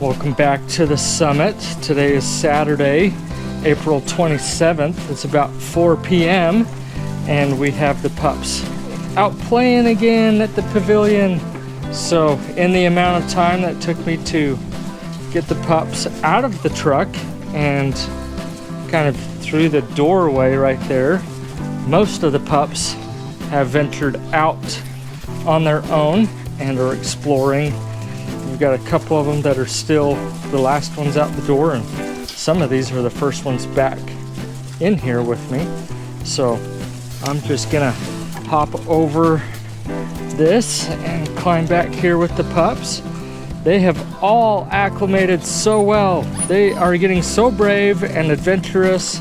Welcome back to the summit. Today is Saturday, April 27th. It's about 4 p.m. and we have the pups out playing again at the pavilion. So in the amount of time that took me to get the pups out of the truck and kind of through the doorway right there, most of the pups have ventured out on their own and are exploring. We've got a couple of them that are still the last ones out the door, and some of these are the first ones back in here with me. So I'm just gonna hop over this and climb back here with the pups. They have all acclimated so well. They are getting so brave and adventurous.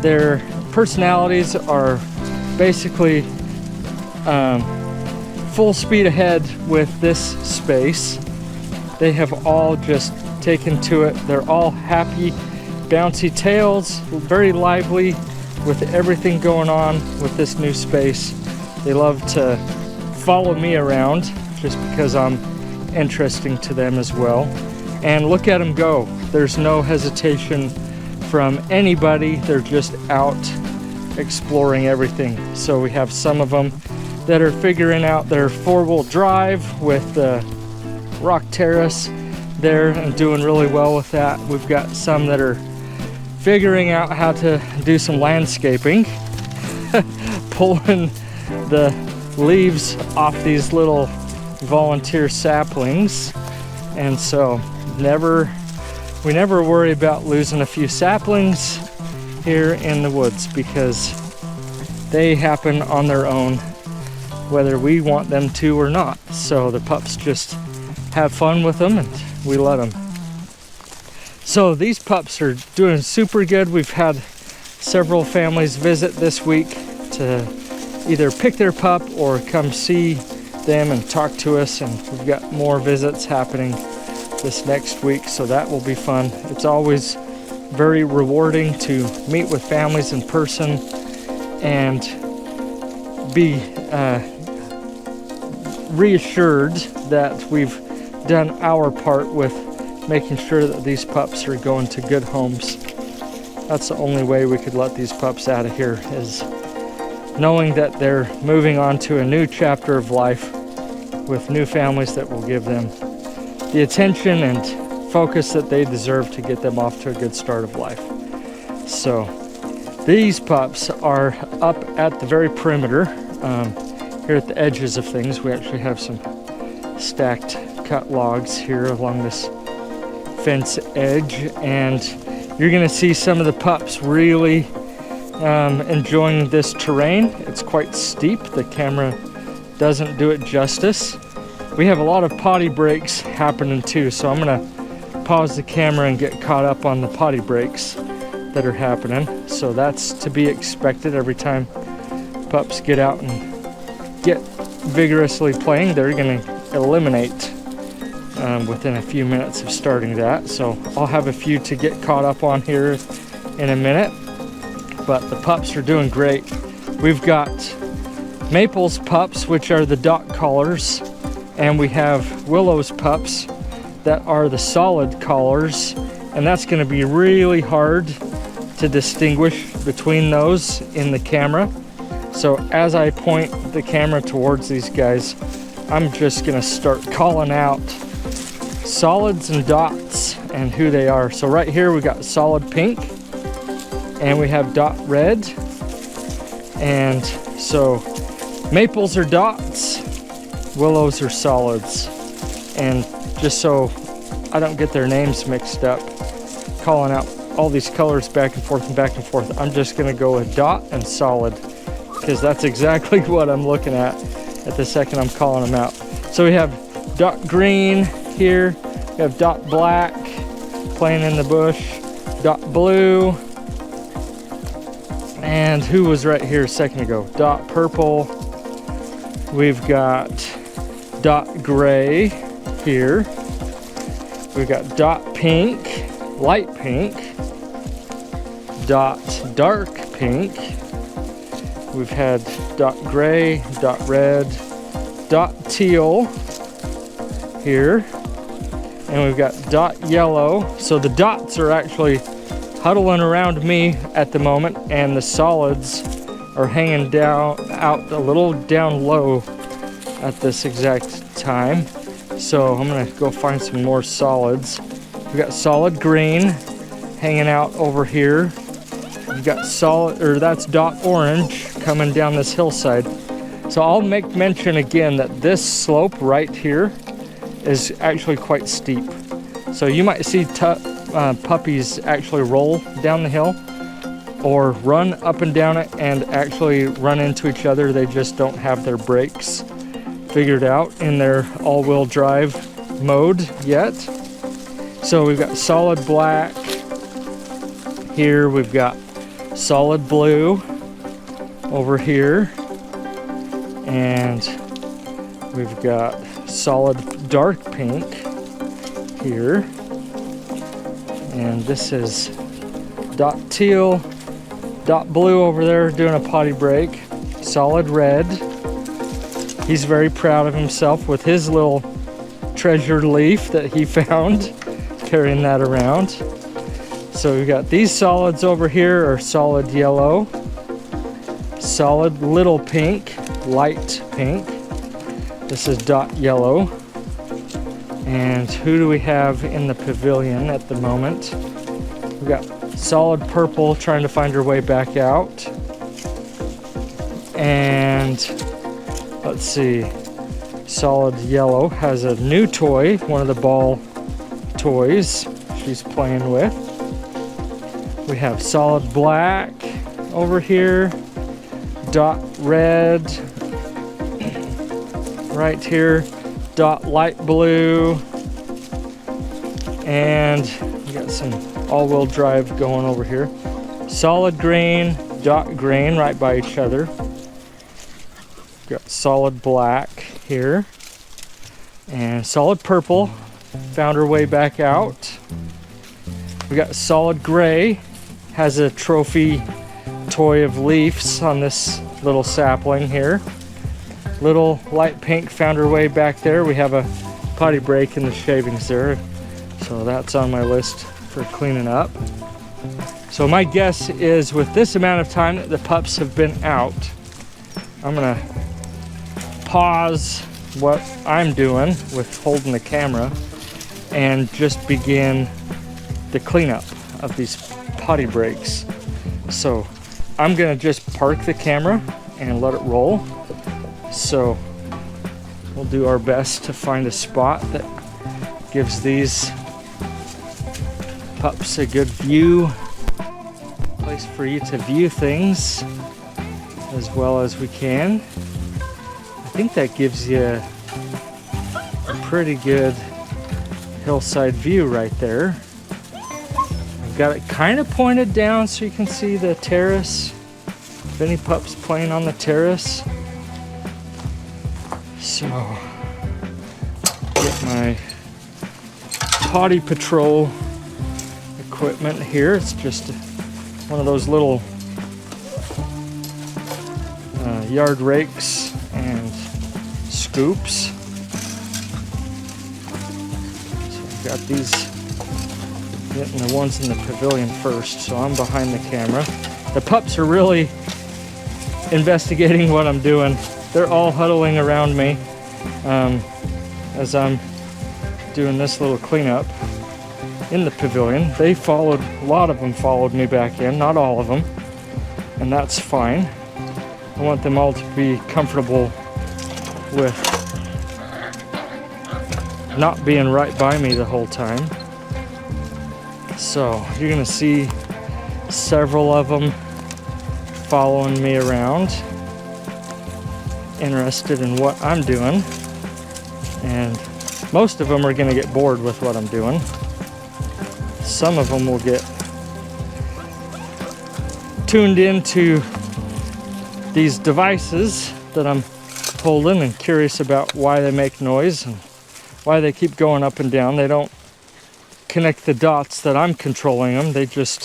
Their personalities are basically full speed ahead with this space. They have all just taken to it. They're all happy, bouncy tails, very lively with everything going on with this new space. They love to follow me around just because I'm interesting to them as well. And look at them go. There's no hesitation from anybody. They're just out exploring everything. So we have some of them that are figuring out their four-wheel drive with the rock terrace there and doing really well with that. We've got some that are figuring out how to do some landscaping, pulling the leaves off these little volunteer saplings. And so we never worry about losing a few saplings here in the woods because they happen on their own whether we want them to or not. So the pups just have fun with them and we let them. So these pups are doing super good. We've had several families visit this week to either pick their pup or come see them and talk to us, and we've got more visits happening this next week, so that will be fun. It's always very rewarding to meet with families in person and be reassured that we've done our part with making sure that these pups are going to good homes. That's the only way we could let these pups out of here, is knowing that they're moving on to a new chapter of life with new families that will give them the attention and focus that they deserve to get them off to a good start of life. So these pups are up at the very perimeter, here at the edges of things. We actually have some stacked cut logs here along this fence edge, and you're gonna see some of the pups really enjoying this terrain. It's quite steep. The camera doesn't do it justice. We have a lot of potty breaks happening too, so I'm gonna pause the camera and get caught up on the potty breaks that are happening. So that's to be expected. Every time pups get out and get vigorously playing, they're gonna eliminate within a few minutes of starting that. So I'll have a few to get caught up on here in a minute, but the pups are doing great. We've got Maple's pups, which are the dot collars, and we have Willow's pups that are the solid collars, and that's going to be really hard to distinguish between those in the camera. So as I point the camera towards these guys, I'm just going to start calling out solids and dots and who they are. So right here we got solid pink and we have dot red, and so Maples are dots, Willows are solids. And just so I don't get their names mixed up, calling out all these colors back and forth, I'm just gonna go with dot and solid, because that's exactly what I'm looking at the second I'm calling them out. So we have dot green here, we have dot black playing in the bush, dot blue, and who was right here a second ago? Dot purple. We've got dot gray here. We've got dot pink, light pink, dot dark pink. We've had dot gray, dot red, dot teal here. And we've got dot yellow. So the dots are actually huddling around me at the moment, and the solids are hanging down out a little down low at this exact time. So I'm gonna go find some more solids. We've got solid green hanging out over here. We've got solid, or that's dot orange coming down this hillside. So I'll make mention again that this slope right here is actually quite steep. So you might see puppies actually roll down the hill or run up and down it and actually run into each other. They just don't have their brakes figured out in their all-wheel drive mode yet. So we've got solid black here. We've got solid blue over here. And we've got solid dark pink here. And this is dot teal, dot blue over there doing a potty break. Solid red. He's very proud of himself with his little treasured leaf that he found, carrying that around. So we've got these solids over here are solid yellow, solid little pink, light pink. This is dot yellow. And who do we have in the pavilion at the moment? We've got solid purple trying to find her way back out. And let's see, solid yellow has a new toy, one of the ball toys she's playing with. We have solid black over here, dot red right here, dot light blue, and we got some all-wheel drive going over here. Solid green, dot green right by each other. Got solid black here, and solid purple found her way back out. We got solid gray, has a trophy toy of leaves on this little sapling here. Little light pink found her way back there. We have a potty break in the shavings there, so that's on my list for cleaning up. So my guess is with this amount of time that the pups have been out, I'm gonna pause what I'm doing with holding the camera and just begin the cleanup of these potty breaks. So I'm gonna just park the camera and let it roll. So we'll do our best to find a spot that gives these pups a good view, place for you to view things as well as we can. I think that gives you a pretty good hillside view right there. I've got it kind of pointed down so you can see the terrace. If any pups playing on the terrace. So, get my potty patrol equipment here. It's just one of those little yard rakes and scoops. So I've got these, getting the ones in the pavilion first, so I'm behind the camera. The pups are really investigating what I'm doing. They're all huddling around me as I'm doing this little cleanup in the pavilion. They followed, a lot of them followed me back in, not all of them, and that's fine. I want them all to be comfortable with not being right by me the whole time. So you're gonna see several of them following me around, interested in what I'm doing, and most of them are going to get bored with what I'm doing. Some of them will get tuned into these devices that I'm holding and curious about why they make noise and why they keep going up and down. They don't connect the dots that I'm controlling them. They just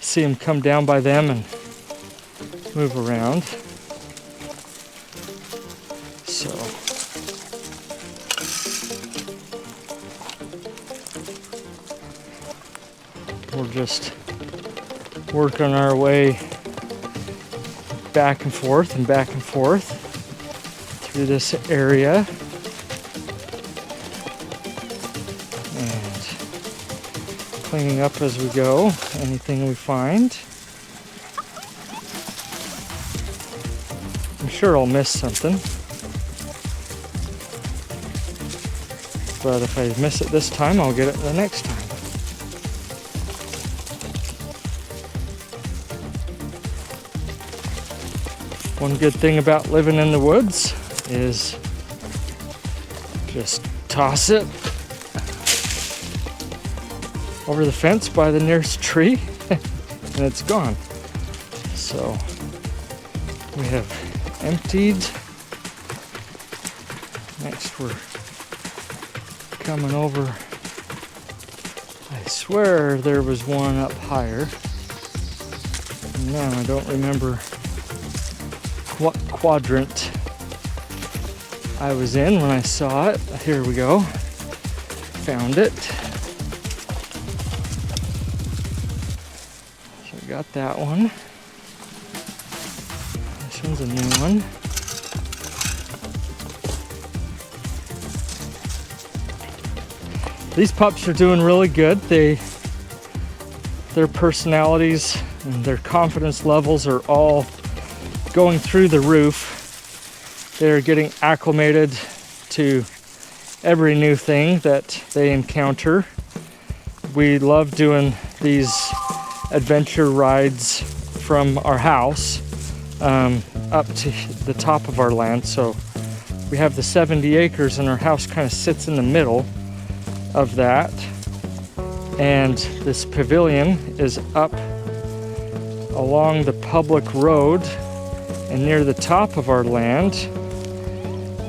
see them come down by them and move around. So we're just working our way back and forth through this area. And cleaning up as we go, anything we find. I'm sure I'll miss something. But if I miss it this time, I'll get it the next time. One good thing about living in the woods is just toss it over the fence by the nearest tree and it's gone. So we have emptied. Next we're coming over. I swear there was one up higher. Now I don't remember what quadrant I was in when I saw it. Here we go. Found it. So we got that one. This one's a new one. These pups are doing really good. Their personalities and their confidence levels are all going through the roof. They're getting acclimated to every new thing that they encounter. We love doing these adventure rides from our house up to the top of our land. So we have the 70 acres and our house kind of sits in the middle of that, and this pavilion is up along the public road and near the top of our land.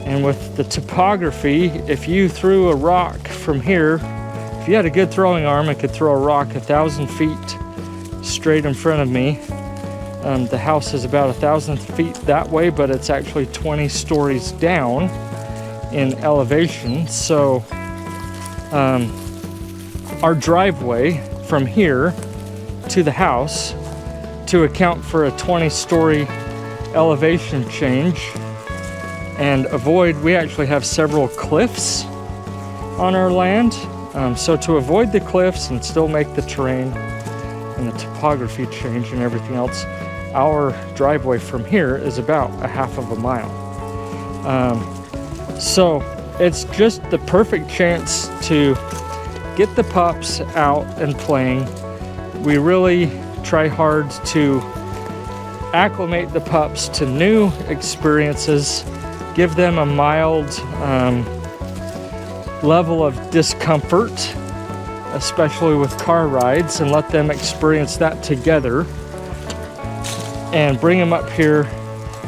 And with the topography, if you threw a rock from here, if you had a good throwing arm, it could throw a rock 1,000 feet straight in front of me. The house is about 1,000 feet that way, but it's actually 20 stories down in elevation. So our driveway from here to the house, to account for a 20-story elevation change and avoid, we actually have several cliffs on our land. So to avoid the cliffs and still make the terrain and the topography change and everything else, our driveway from here is about a half of a mile. So it's just the perfect chance to get the pups out and playing. We really try hard to acclimate the pups to new experiences, give them a mild level of discomfort, especially with car rides, and let them experience that together, and bring them up here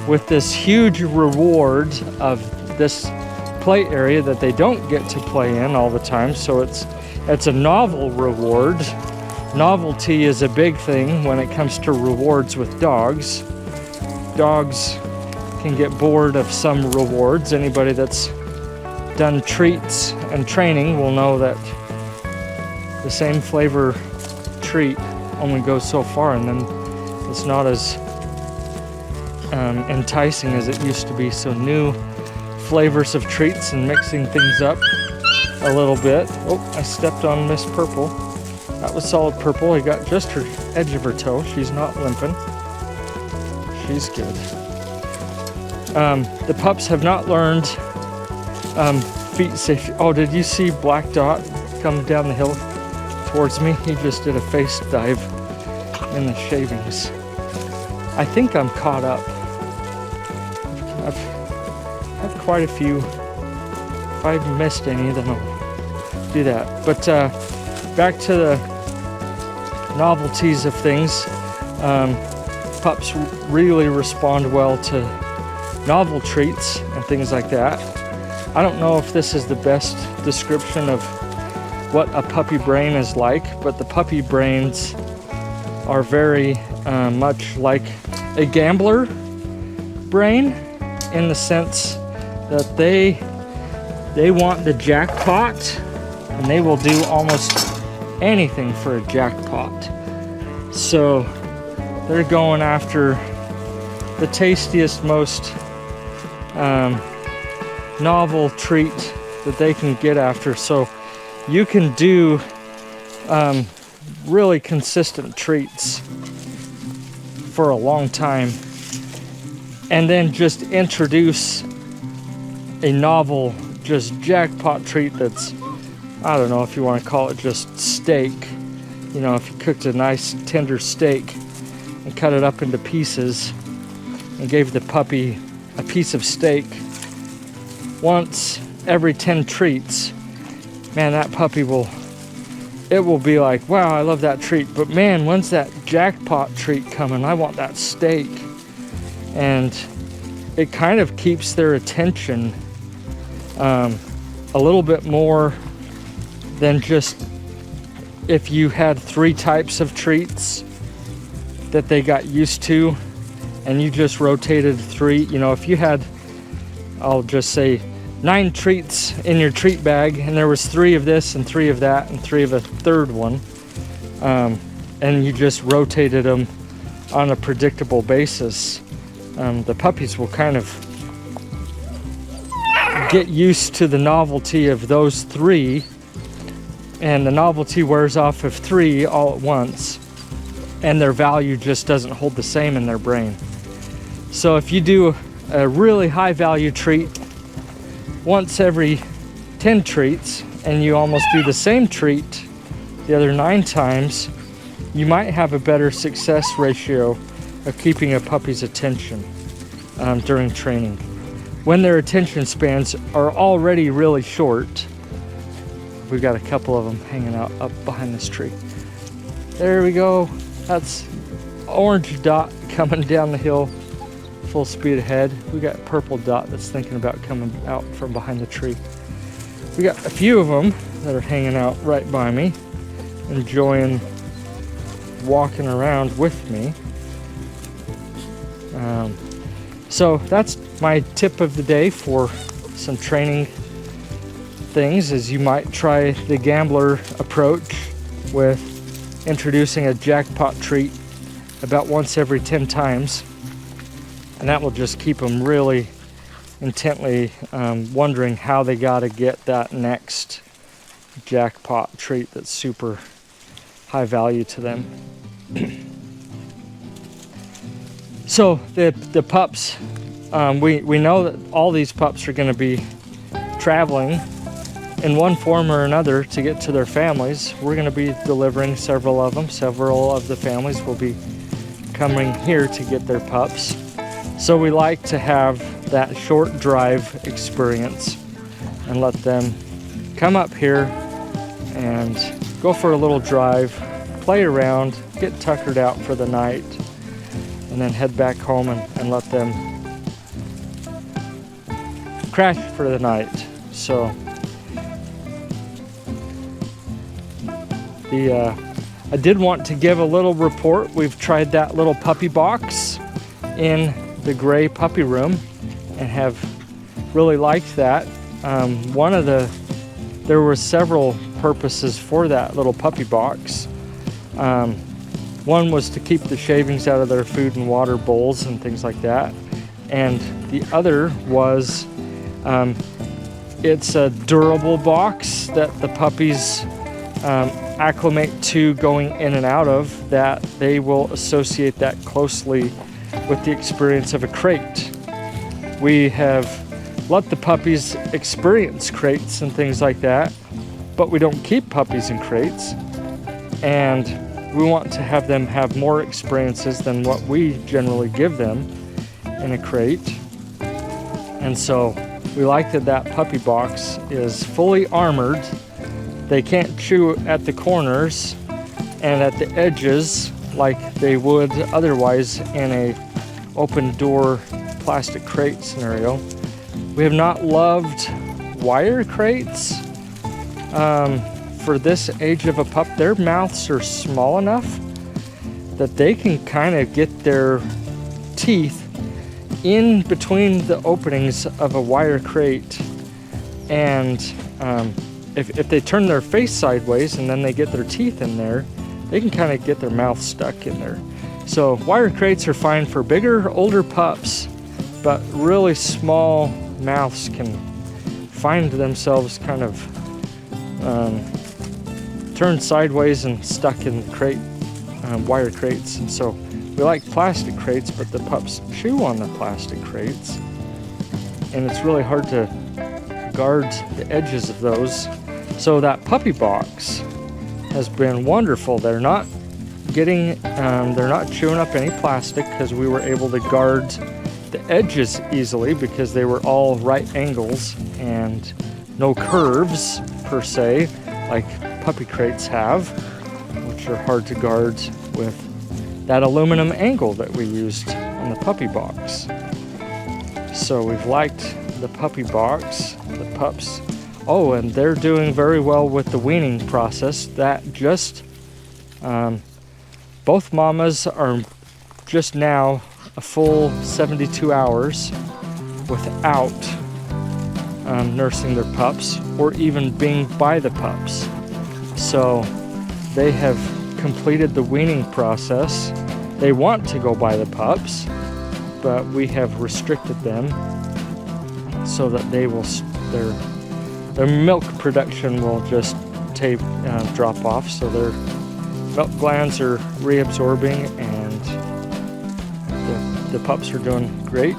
with this huge reward of this play area that they don't get to play in all the time. So it's a novel reward. Novelty is a big thing when it comes to rewards with dogs. Dogs can get bored of some rewards. Anybody that's done treats and training will know that the same flavor treat only goes so far, and then it's not as enticing as it used to be. So new flavors of treats and mixing things up a little bit. Oh, I stepped on Miss Purple. That was solid purple. I got just her edge of her toe. She's not limping. She's good. The pups have not learned feet safety. Oh, did you see Black Dot come down the hill towards me? He just did a face dive in the shavings. I think I'm caught up. I've had quite a few. If I've missed any, then I'll do that. But back to the novelties of things. Pups really respond well to novel treats and things like that. I don't know if this is the best description of what a puppy brain is like, but the puppy brains are very much like a gambler brain, in the sense that they want the jackpot, and they will do almost anything for a jackpot. So they're going after the tastiest, most novel treat that they can get after. So you can do really consistent treats for a long time, and then just introduce a novel, just jackpot treat that's, I don't know if you want to call it just steak. You know, if you cooked a nice tender steak and cut it up into pieces and gave the puppy a piece of steak once every 10 treats, man, that puppy will be like, wow, I love that treat, but man, when's that jackpot treat coming? I want that steak. And it kind of keeps their attention a little bit more than just if you had 3 types of treats that they got used to and you just rotated 3. You know, if you had, I'll just say, 9 treats in your treat bag, and there was 3 of this and 3 of that and 3 of a third one, and you just rotated them on a predictable basis, the puppies will kind of get used to the novelty of those 3, and the novelty wears off of 3 all at once, and their value just doesn't hold the same in their brain. So if you do a really high value treat once every 10 treats, and you almost do the same treat the other 9 times, you might have a better success ratio of keeping a puppy's attention during training. When their attention spans are already really short, we've got a couple of them hanging out up behind this tree. There we go. That's orange dot coming down the hill full speed ahead. We got purple dot that's thinking about coming out from behind the tree. We got a few of them that are hanging out right by me, enjoying walking around with me. So that's my tip of the day for some training things, is you might try the gambler approach with introducing a jackpot treat about once every 10 times. And that will just keep them really intently wondering how they got to get that next jackpot treat that's super high value to them. So the pups, we know that all these pups are going to be traveling in one form or another to get to their families. We're going to be delivering several of them. Several of the families will be coming here to get their pups. So we like to have that short drive experience and let them come up here and go for a little drive, play around, get tuckered out for the night, and then head back home and let them crash for the night. So I did want to give a little report. We've tried that little puppy box in the gray puppy room and have really liked that. There were several purposes for that little puppy box. One was to keep the shavings out of their food and water bowls and things like that. And the other was, it's a durable box that the puppies acclimate to going in and out of, that they will associate that closely with the experience of a crate. We have let the puppies experience crates and things like that, but we don't keep puppies in crates, and we want to have them have more experiences than what we generally give them in a crate. And so we like that puppy box is fully armored. They can't chew at the corners and at the edges like they would otherwise in a open door plastic crate scenario. We have not loved wire crates. For this age of a pup, their mouths are small enough that they can kind of get their teeth in between the openings of a wire crate and if they turn their face sideways and then they get their teeth in there, they can kind of get their mouth stuck in there. So wire crates are fine for bigger, older pups, but really small mouths can find themselves kind of turned sideways and stuck in the crate, wire crates. And so we like plastic crates, but the pups chew on the plastic crates, and it's really hard to guard the edges of those. So that puppy box has been wonderful. They're not chewing up any plastic because we were able to guard the edges easily because they were all right angles and no curves per se, like puppy crates have, which are hard to guard with that aluminum angle that we used on the puppy box. So we've liked the puppy box, the pups. Oh, and they're doing very well with the weaning process. That just, both mamas are just now a full 72 hours without nursing their pups or even being by the pups. So they have completed the weaning process. They want to go by the pups, but we have restricted them so that they will, their milk production will just drop off. So their milk glands are reabsorbing, and the pups are doing great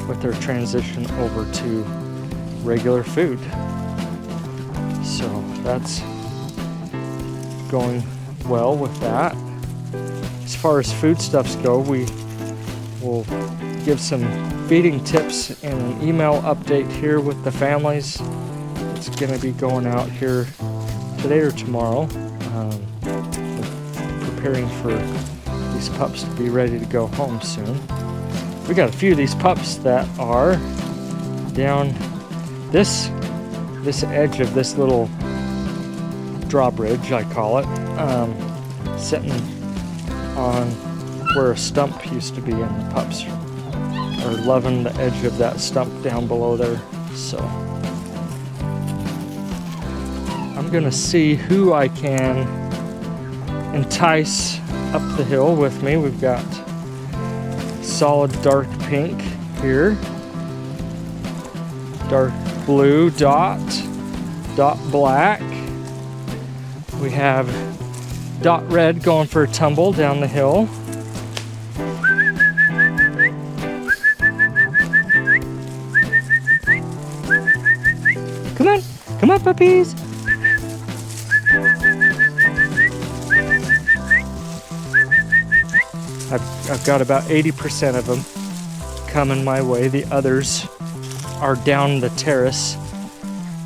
with their transition over to regular food. So that's going well with that. As far as foodstuffs go, we will give some feeding tips in an email update here with the families. It's going to be going out here today or tomorrow. We're preparing for these pups to be ready to go home soon. We got a few of these pups that are down this edge of this little drawbridge, I call it, sitting on where a stump used to be, and the pups are loving the edge of that stump down below there. So I'm gonna see who I can entice up the hill with me. We've got solid dark pink here, dark blue dot black. We have dot red going for a tumble down the hill. Come on puppies. I've got about 80% of them coming my way. The others are down the terrace.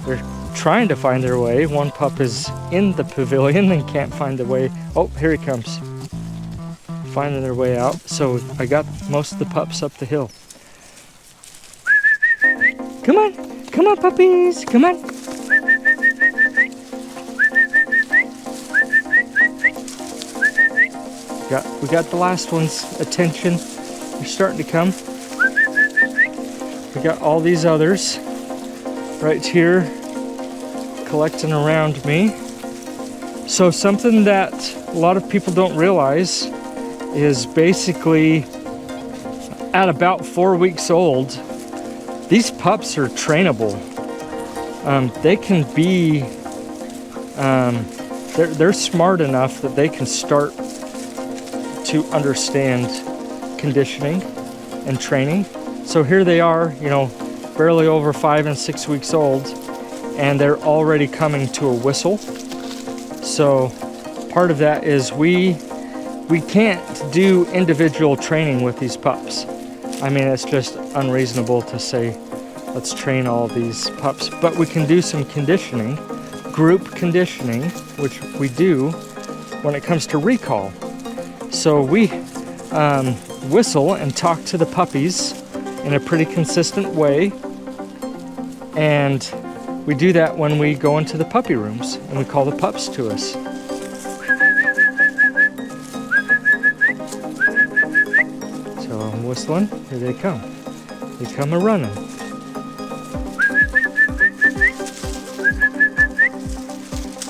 They're trying to find their way. One pup is in the pavilion and can't find the way. Oh, here he comes. Finding their way out. So I got most of the pups up the hill. Come on puppies, come on. We got the last one's attention. They're starting to come. We got all these others right here collecting around me. So something that a lot of people don't realize is basically at about 4 weeks old, these pups are trainable. They can be, they're smart enough that they can start to understand conditioning and training. So here they are, barely over 5 and 6 weeks old, and they're already coming to a whistle. So part of that is we can't do individual training with these pups. I mean, it's just unreasonable to say, let's train all these pups. But we can do some conditioning, group conditioning, which we do when it comes to recall. So we whistle and talk to the puppies in a pretty consistent way. And we do that when we go into the puppy rooms and we call the pups to us. So I'm whistling, here they come. They come a running.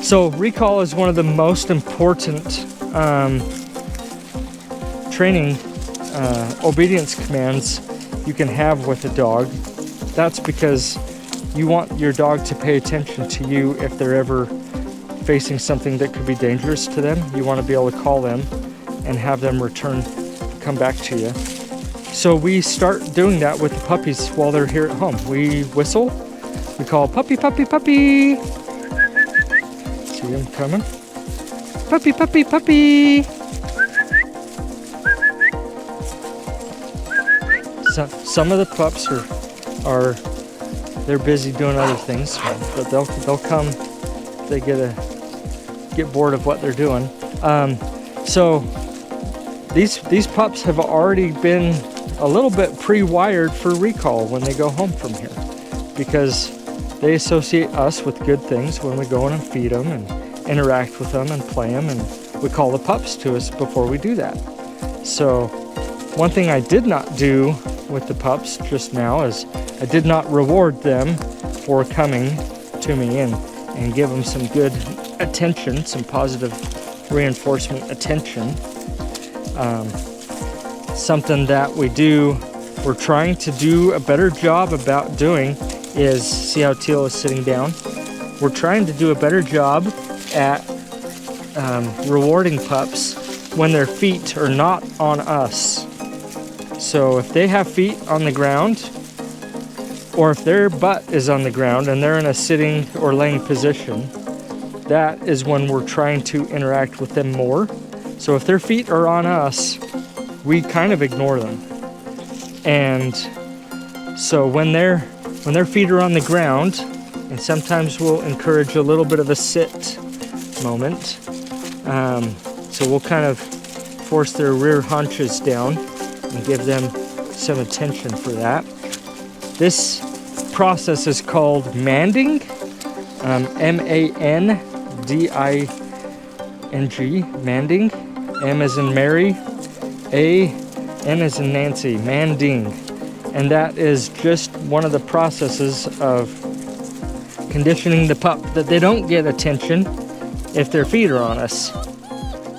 So recall is one of the most important training obedience commands you can have with a dog. That's because you want your dog to pay attention to you if they're ever facing something that could be dangerous to them. You want to be able to call them and have them come back to you. So we start doing that with the puppies while they're here at home. We whistle, we call puppy, puppy, puppy. See them coming? Puppy, puppy, puppy. Some of the pups they're busy doing other things, but they'll come if they get bored of what they're doing. So these pups have already been a little bit pre-wired for recall when they go home from here, because they associate us with good things when we go in and feed them and interact with them and play them, and we call the pups to us before we do that. So one thing I did not do with the pups just now is I did not reward them for coming to me and give them some good attention, some positive reinforcement attention. Something that we're trying to do a better job about doing is, see how Teal is sitting down? We're trying to do a better job at rewarding pups when their feet are not on us. So if they have feet on the ground, or if their butt is on the ground and they're in a sitting or laying position, that is when we're trying to interact with them more. So if their feet are on us, we kind of ignore them. And so when their feet are on the ground, and sometimes we'll encourage a little bit of a sit moment. So we'll kind of force their rear haunches down and give them some attention for that. This process is called manding, M-A-N-D-I-N-G, manding. M as in Mary, A-N as in Nancy, manding. And that is just one of the processes of conditioning the pup that they don't get attention if their feet are on us,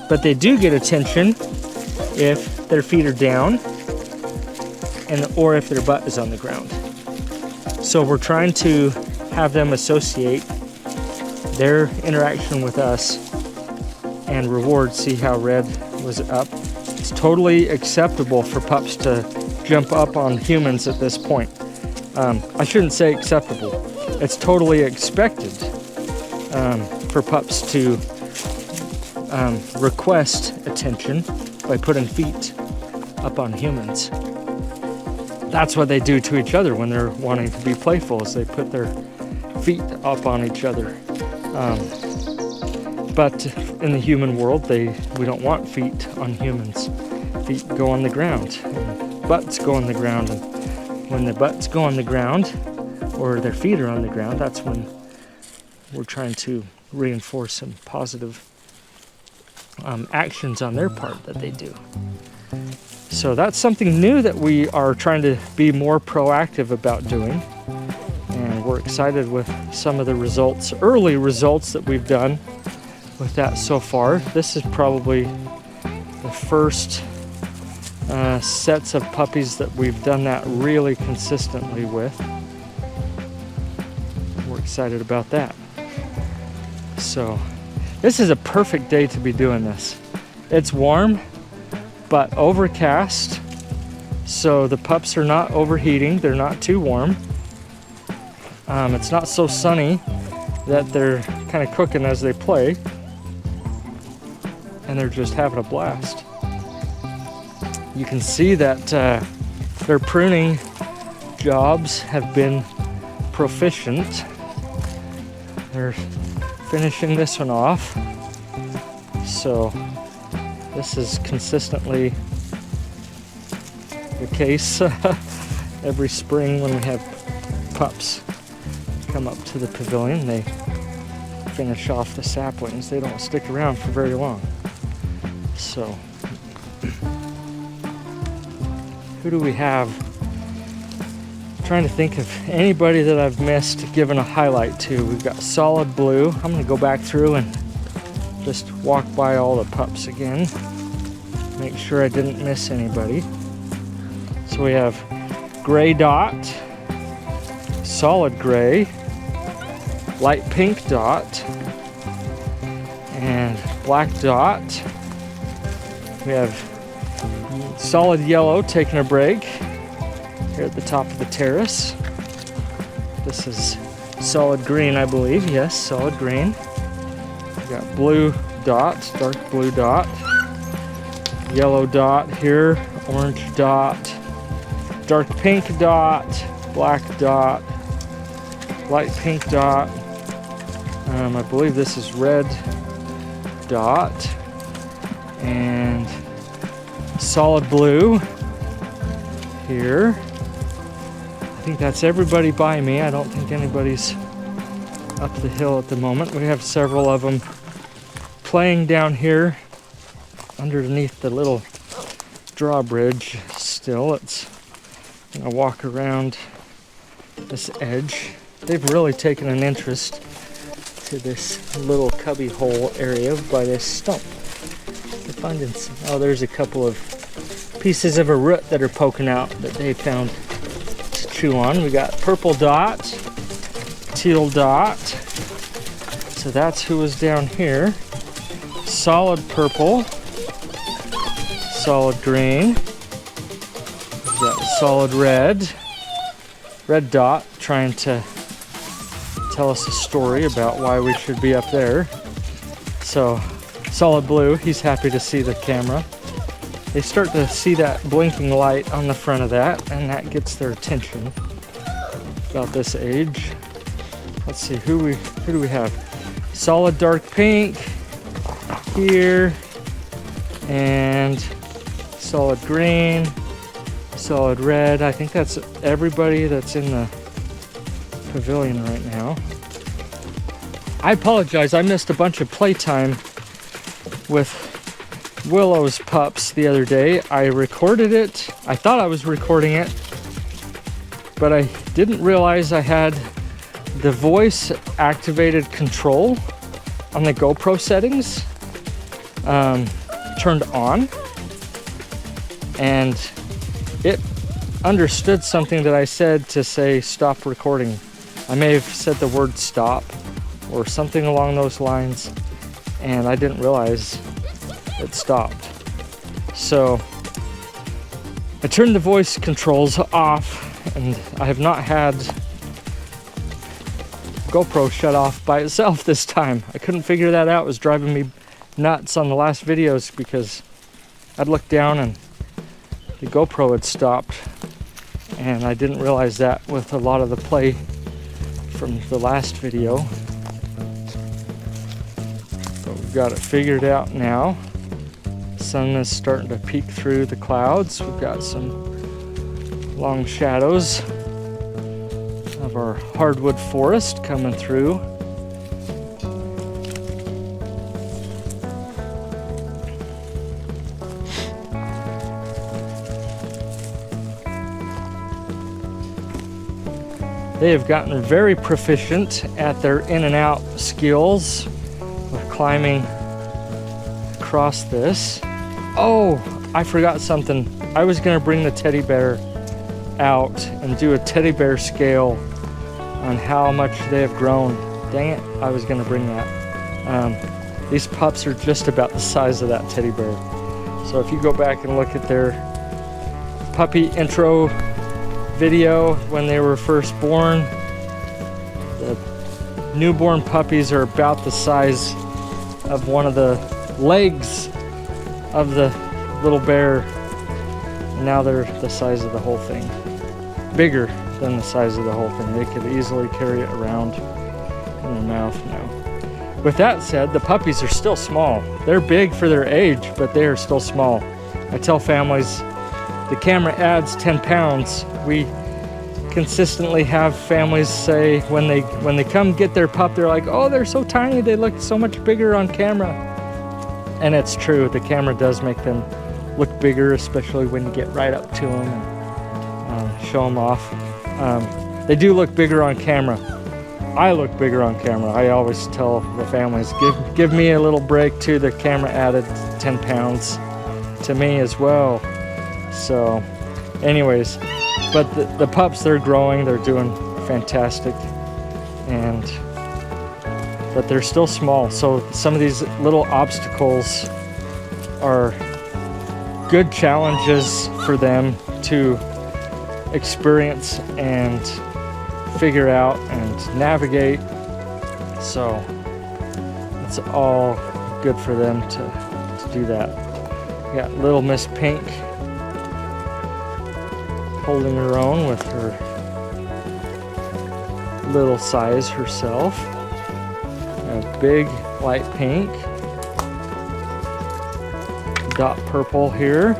but they do get attention if their feet are down or if their butt is on the ground. So we're trying to have them associate their interaction with us and reward. See how red was up? It's totally acceptable for pups to jump up on humans at this point. I shouldn't say acceptable. It's totally expected for pups to request attention by putting feet up on humans. That's what they do to each other when they're wanting to be playful, is they put their feet up on each other. But in the human world, we don't want feet on humans. Feet go on the ground, and butts go on the ground. And when the butts go on the ground, or their feet are on the ground, that's when we're trying to reinforce some positive actions on their part that they do. So that's something new that we are trying to be more proactive about doing. And we're excited with some of the results, early results that we've done with that so far. This is probably the first sets of puppies that we've done that really consistently with. We're excited about that. So this is a perfect day to be doing this. It's warm, but overcast, so the pups are not overheating. They're not too warm. It's not so sunny that they're kind of cooking as they play, and they're just having a blast. You can see that their pruning jobs have been proficient. They're finishing this one off. So this is consistently the case every spring when we have pups come up to the pavilion. They finish off the saplings. They don't stick around for very long. So who do we have Trying to think of anybody that I've missed giving a highlight to. We've got Solid Blue. I'm gonna go back through and just walk by all the pups again. Make sure I didn't miss anybody. So we have Gray Dot, Solid Gray, Light Pink Dot, and Black Dot. We have Solid Yellow taking a break here at the top of the terrace. This is Solid Green, I believe. Yes, Solid Green. We got Blue Dot, Dark Blue Dot, Yellow Dot here, Orange Dot, Dark Pink Dot, Black Dot, Light Pink Dot. I believe this is Red Dot, and Solid Blue here. I think that's everybody by me. I don't think anybody's up the hill at the moment. We have several of them playing down here underneath the little drawbridge still. It's gonna walk around this edge. They've really taken an interest to this little cubby hole area by this stump. They're finding some, oh, there's a couple of pieces of a root that are poking out that they found to chew on. We got Purple Dot, Teal Dot. So that's who was down here. Solid Purple, Solid Green. We've got Solid Red, Red Dot trying to tell us a story about why we should be up there. So Solid Blue, he's happy to see the camera. They start to see that blinking light on the front of that, and that gets their attention about this age. Let's see, who do we have? Solid Dark Pink here, and Solid Green, Solid Red. I think that's everybody that's in the pavilion right now. I apologize, I missed a bunch of playtime with Willow's pups the other day. I recorded it. I thought I was recording it, but I didn't realize I had the voice activated control on the GoPro settings turned on, and it understood something that I said to say stop recording. I may have said the word stop or something along those lines, and I didn't realize it stopped. So I turned the voice controls off, and I have not had GoPro shut off by itself this time. I couldn't figure that out. It was driving me nuts on the last videos because I'd look down and the GoPro had stopped, and I didn't realize that with a lot of the play from the last video. But we've got it figured out now. Sun is starting to peek through the clouds. We've got some long shadows of our hardwood forest coming through. They have gotten very proficient at their in and out skills with climbing across this. Oh, I forgot something. I was gonna bring the teddy bear out and do a teddy bear scale on how much they have grown. Dang it, I was gonna bring that. These pups are just about the size of that teddy bear. So if you go back and look at their puppy intro video when they were first born, the newborn puppies are about the size of one of the legs of the little bear. Now they're the size of the whole thing. Bigger than the size of the whole thing. They could easily carry it around in their mouth now. With that said, the puppies are still small. They're big for their age, but they are still small. I tell families the camera adds 10 pounds. We consistently have families say when they come get their pup, they're like, oh, they're so tiny, they look so much bigger on camera. And it's true, the camera does make them look bigger, especially when you get right up to them and show them off. They do look bigger on camera. I look bigger on camera. I always tell the families, give me a little break too. The camera added 10 pounds to me as well. So anyways, but the pups, they're growing, they're doing fantastic, but they're still small. So some of these little obstacles are good challenges for them to experience and figure out and navigate. So it's all good for them to do that. We got little Miss Pink holding her own with her little size herself. A big light pink, dot purple here,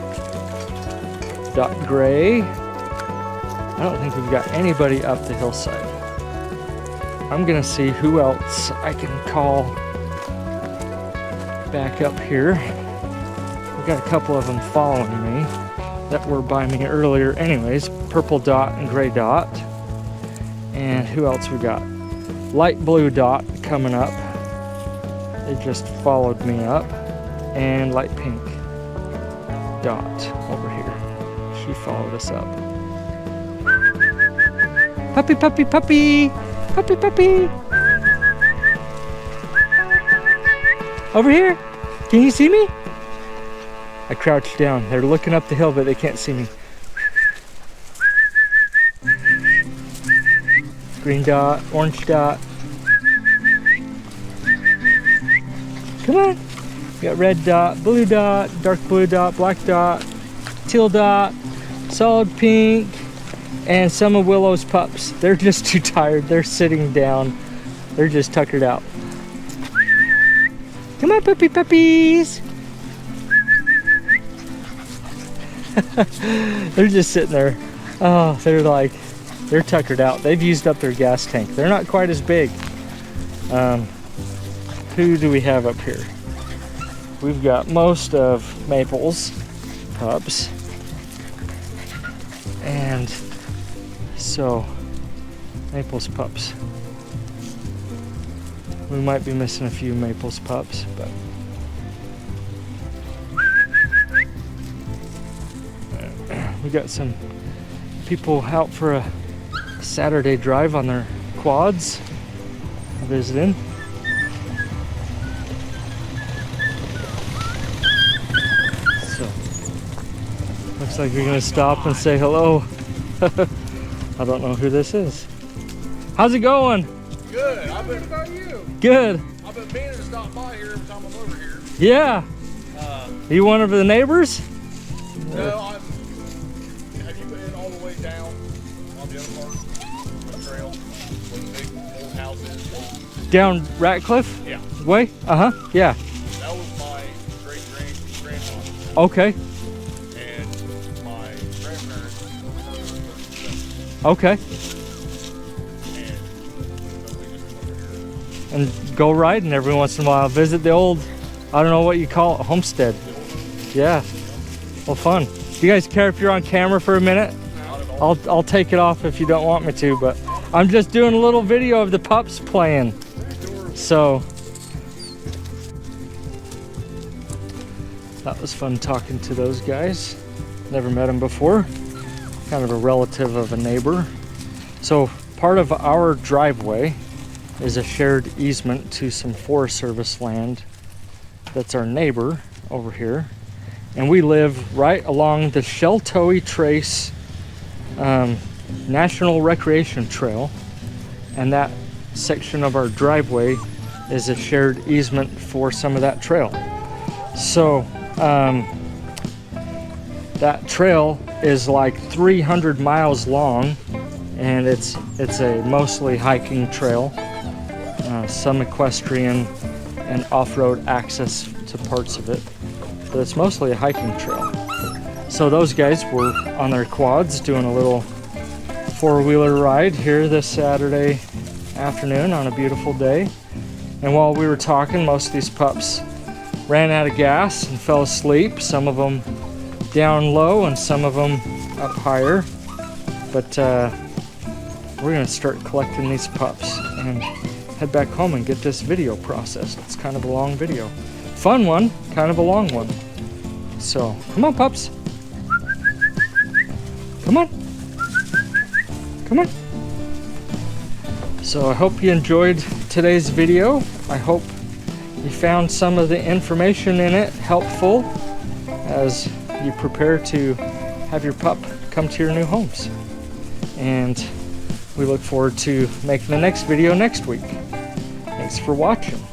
dot gray. I don't think we've got anybody up the hillside. I'm gonna see who else I can call back up here. We've got a couple of them following me that were by me earlier anyways. Purple dot and gray dot. And who else we got? Light blue dot coming up. They just followed me up. And light pink dot over here. She followed us up. Puppy, puppy, puppy! Puppy, puppy! Over here! Can you see me? I crouched down. They're looking up the hill, but they can't see me. Green dot, orange dot. Come on! We got red dot, blue dot, dark blue dot, black dot, teal dot, solid pink, and some of Willow's pups. They're just too tired. They're sitting down. They're just tuckered out. Come on, puppy puppies. They're just sitting there. Oh, they're tuckered out. They've used up their gas tank. They're not quite as big. Who do we have up here? We've got most of Maple's pups. And so, Maple's pups. We might be missing a few Maple's pups, but we got some people out for a Saturday drive on their quads, visiting. So, looks like we're gonna stop and say hello. I don't know who this is. How's it going? Good. What about you? Good. I've been meaning to stop by here every time I'm over here. Yeah. Are you one of the neighbors? No, have you been all the way down on the other part of the trail where the big old house is? Down Ratcliffe? Yeah. Way? Uh-huh. Yeah. That was my great-grandfather. Okay. And my grandparents. Okay. And so we just come over here. And go riding every once in a while. Visit the old, I don't know what you call it, homestead. Yeah. Well, fun. Do you guys care if you're on camera for a minute? I'll take it off if you don't want me to, but I'm just doing a little video of the pups playing. So that was fun talking to those guys. Never met them before. Kind of a relative of a neighbor. So part of our driveway is a shared easement to some Forest Service land that's our neighbor over here. And we live right along the Sheltowee Trace National Recreation Trail. And that section of our driveway is a shared easement for some of that trail. So that trail is like 300 miles long, and it's a mostly hiking trail, some equestrian and off-road access to parts of it, but it's mostly a hiking trail. So those guys were on their quads doing a little four-wheeler ride here this Saturday afternoon on a beautiful day. And while we were talking, most of these pups ran out of gas and fell asleep. Some of them down low and some of them up higher. But we're gonna start collecting these pups and head back home and get this video processed. It's kind of a long video. Fun one, kind of a long one. So, come on, pups. Come on. Come on. So I hope you enjoyed today's video. I hope you found some of the information in it helpful as you prepare to have your pup come to your new homes. And we look forward to making the next video next week. Thanks for watching.